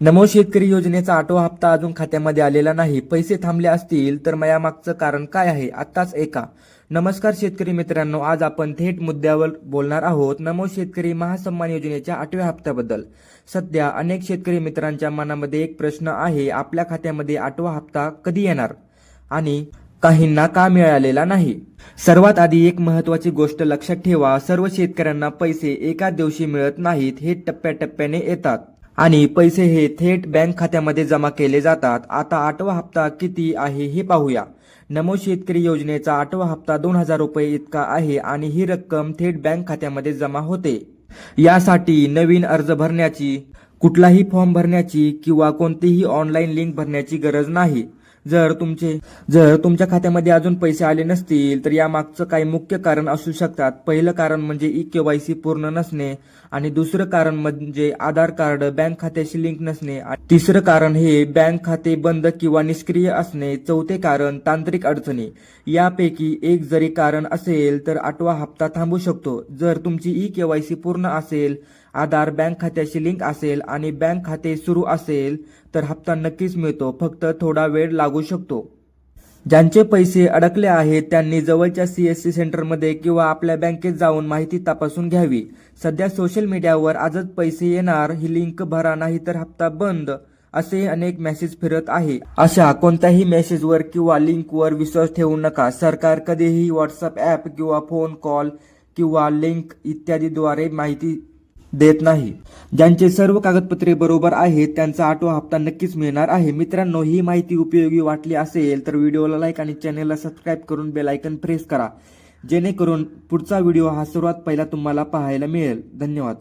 नमो शेतकरी योजनेचा आठवा हप्ता अजून खात्यामध्ये आलेला नाही. पैसे थांबले असतील तर यामागचं कारण काय आहे आत्ताच ऐका. नमस्कार शेतकरी मित्रांनो, आज आपण थेट मुद्द्यावर बोलणार आहोत. नमो शेतकरी महासन्मान योजनेच्या 8व्या हप्त्याबद्दल. सध्या अनेक शेतकरी मित्रांच्या मनामध्ये एक प्रश्न आहे, आपल्या खात्यामध्ये 8वा हप्ता कधी येणार आणि काहींना का मिळालेला नाही. सर्वात आधी एक महत्त्वाची गोष्ट लक्षात ठेवा, सर्व शेतकऱ्यांना पैसे एकाच दिवशी मिळत नाहीत. हे टप्प्याटप्प्याने येतात आणि पैसे हे थेट बँक खात्यामध्ये जमा केले जातात. आता 8वा हप्ता किती आहे हे पाहूया. नमो शेतकरी योजनेचा 8वा हप्ता 2000 रुपये इतका आहे आणि ही रक्कम थेट बँक खात्यामध्ये जमा होते. यासाठी नवीन अर्ज भरण्याची, कुठलाही फॉर्म भरण्याची किंवा कोणतीही ऑनलाईन लिंक भरण्याची गरज नाही. जर तुमच्या खात्यामध्ये अजून पैसे आले नसतील तर यामागचं काही मुख्य कारण असू शकतात. पहिलं कारण म्हणजे KYC पूर्ण नसणे आणि दुसरं कारण म्हणजे आधार कार्ड बँक खात्याशी लिंक नसणे. तिसरं कारण हे बँक खाते बंद किंवा निष्क्रिय असणे. चौथे कारण तांत्रिक अडचणी. यापैकी एक जरी कारण असेल तर 8वा हप्ता थांबू शकतो. जर तुमची KYC पूर्ण असेल, आधार बँक खात्याशी लिंक असेल आणि बँक खाते सुरू असेल तर हप्ता नक्कीच मिळतो. फक्त थोडा वेळ लागू शकतो. ज्यांचे पैसे अडकले आहेत त्यांनी जवळच्या CSC सेंटरमध्ये किंवा आपल्या बँकेत जाऊन माहिती तपासून घ्यावी. सध्या सोशल मीडियावर आजच पैसे येणार, ही लिंक भरा नाही तर हप्ता बंद असे अनेक मेसेज फिरत आहे. अशा कोणत्याही मेसेजवर किंवा लिंकवर विश्वास ठेवू नका. सरकार कधीही व्हॉट्सअप ॲप किंवा फोन कॉल किंवा लिंक इत्यादीद्वारे माहिती देत नाही. ज्यांचे सर्व कागदपत्रे बरोबर आहेत त्यांचा 8वा हप्ता नक्कीच मिळणार आहे. मित्रांनो, ही माहिती उपयोगी वाटली असेल तर व्हिडिओला लाईक आणि चॅनेलला सबस्क्राईब करून बेल आयकॉन प्रेस करा, जेणेकरून पुढचा व्हिडिओ हा सर्वात पहिला तुम्हाला पाहायला मिळेल. धन्यवाद.